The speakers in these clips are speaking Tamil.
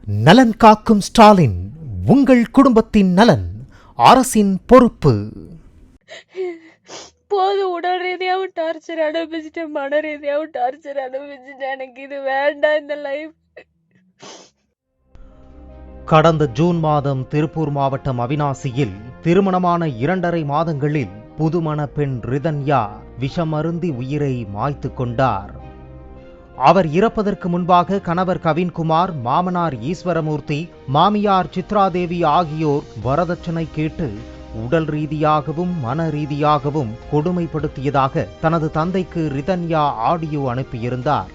நலன் காக்கும் ஸ்டாலின், உங்கள் குடும்பத்தின் நலன் அரசின் பொறுப்பு. போது உடல் ரீதியாகவும் டார்ச்சர் அனுபவிச்சுட்டேன், மன ரீதியாகவும் டார்ச்சர் அனுபவிச்சுட்டேன். எனக்கு இது வேண்டாம் இந்த லைஃப். கடந்த ஜூன் மாதம் திருப்பூர் மாவட்டம் அவிநாசியில் திருமணமான 2.5 மாதங்களில் புதுமண பெண் ரிதன்யா விஷமருந்தி உயிரை மாய்த்து கொண்டார். அவர் இறப்பதற்கு முன்பாக கணவர் கவின்குமார், மாமனார் ஈஸ்வரமூர்த்தி, மாமியார் சித்ராதேவி ஆகியோர் வரதட்சணை கேட்டு உடல் ரீதியாகவும் மன ரீதியாகவும் கொடுமைப்படுத்தியதாக தனது தந்தைக்கு ரிதன்யா ஆடியோ அனுப்பியிருந்தார்.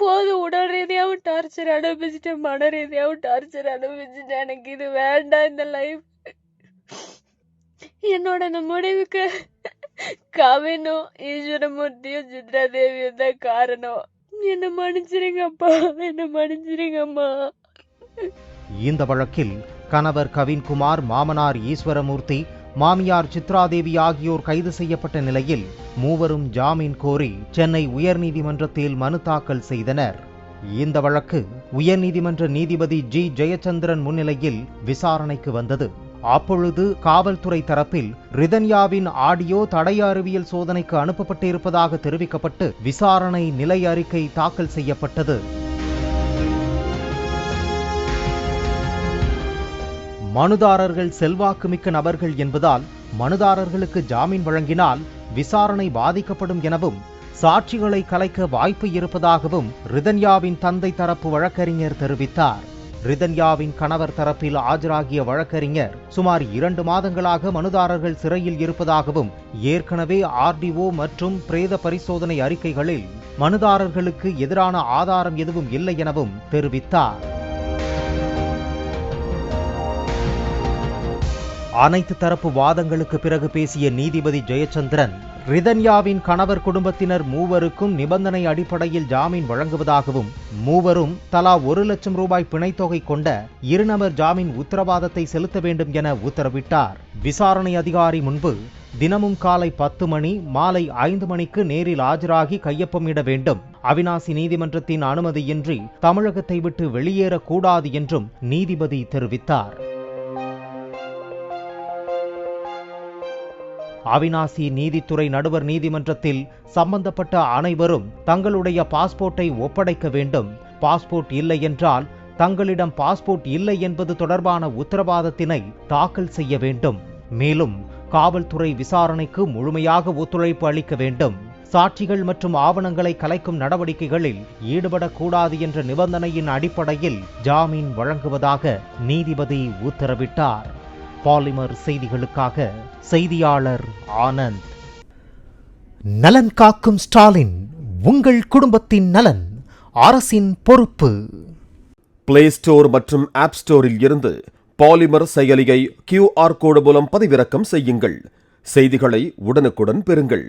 போது உடல் ரீதியாகவும் டார்ச்சர் அனுபவிச்சுட்டேன், மன ரீதியாகவும் டார்ச்சர் அனுபவிச்சுட்டேன். எனக்கு இது வேண்டாம் இந்த லைஃப். என்னோட இந்த முடிவுக்கு கவினும் ஈஸ்வரமூர்த்தியும் சித்ராதேவியும் தான் காரணம். என்ன மன்னிச்சிருங்கப்பா, என்ன மன்னிச்சிருங்கம்மா. இந்த வழக்கில் கணவர் கவின்குமார், மாமனார் ஈஸ்வரமூர்த்தி, மாமியார் சித்ராதேவி ஆகியோர் கைது செய்யப்பட்ட நிலையில் மூவரும் ஜாமீன் கோரி சென்னை உயர்நீதிமன்றத்தில் மனு தாக்கல் செய்தனர். இந்த வழக்கு உயர்நீதிமன்ற நீதிபதி ஜி ஜெயச்சந்திரன் முன்னிலையில் விசாரணைக்கு வந்தது. அப்பொழுது காவல்துறை தரப்பில் ரிதன்யாவின் ஆடியோ தடய அறிவியல் சோதனைக்கு அனுப்பப்பட்டிருப்பதாக தெரிவிக்கப்பட்டு விசாரணை நிலை அறிக்கை தாக்கல் செய்யப்பட்டது. மனுதாரர்கள் செல்வாக்குமிக்க நபர்கள் என்பதால் மனுதாரர்களுக்கு ஜாமீன் வழங்கினால் விசாரணை பாதிக்கப்படும் எனவும் சாட்சிகளை கலைக்க வாய்ப்பு இருப்பதாகவும் ரிதன்யாவின் தந்தை தரப்பு வழக்கறிஞர் தெரிவித்தார். ரிதன்யாவின் கணவர் தரப்பில் ஆஜராகிய வழக்கறிஞர் சுமார் 2 மாதங்களாக மனுதாரர்கள் சிறையில் இருப்பதாகவும் ஏற்கனவே ஆர்டிஓ மற்றும் பிரேத பரிசோதனை அறிக்கைகளில் மனுதாரர்களுக்கு எதிரான ஆதாரம் எதுவும் இல்லை எனவும் தெரிவித்தார். அனைத்து தரப்பு வாதங்களுக்கு பிறகு பேசிய நீதிபதி ஜெயச்சந்திரன், ரிதன்யாவின் கணவர் குடும்பத்தினர் மூவருக்கும் நிபந்தனை அடிப்படையில் ஜாமீன் வழங்குவதாகவும் மூவரும் தலா 1 லட்சம் ரூபாய் பிணைத்தொகை கொண்ட 2 நபர் ஜாமீன் உத்தரவாதத்தை செலுத்த வேண்டும் என உத்தரவிட்டார். விசாரணை அதிகாரி முன்பு தினமும் காலை 10 மணி, மாலை 5 மணிக்கு நேரில் ஆஜராகி கையொப்பமிட வேண்டும். அவிநாசி நீதிமன்றத்தின் அனுமதியின்றி தமிழகத்தை விட்டு வெளியேறக்கூடாது என்றும் நீதிபதி தெரிவித்தார். அவிநாசி நீதித்துறை நடுவர் நீதிமன்றத்தில் சம்பந்தப்பட்ட அனைவரும் தங்களுடைய பாஸ்போர்ட்டை ஒப்படைக்க வேண்டும். பாஸ்போர்ட் இல்லை என்றால் தங்களிடம் பாஸ்போர்ட் இல்லை என்பது தொடர்பான உத்தரவாதத்தினை தாக்கல் செய்ய வேண்டும். மேலும் காவல்துறை விசாரணைக்கு முழுமையாக ஒத்துழைப்பு அளிக்க வேண்டும். சாட்சிகள் மற்றும் ஆவணங்களை கலைக்கும் நடவடிக்கைகளில் ஈடுபடக்கூடாது என்ற நிபந்தனையின் அடிப்படையில் ஜாமீன் வழங்குவதாக நீதிபதி உத்தரவிட்டார். பாலிமர் செய்திகளுக்காக செய்தியாளர் ஆனந்த். நலன் காக்கும் ஸ்டாலின், உங்கள் குடும்பத்தின் நலன் அரசின் பொறுப்பு. பிளே ஸ்டோர் மற்றும் ஆப் ஸ்டோரில் இருந்து பாலிமர் செயலியை QR கோடு மூலம் பதிவிறக்கம் செய்யுங்கள். செய்திகளை உடனுக்குடன் பெறுங்கள்.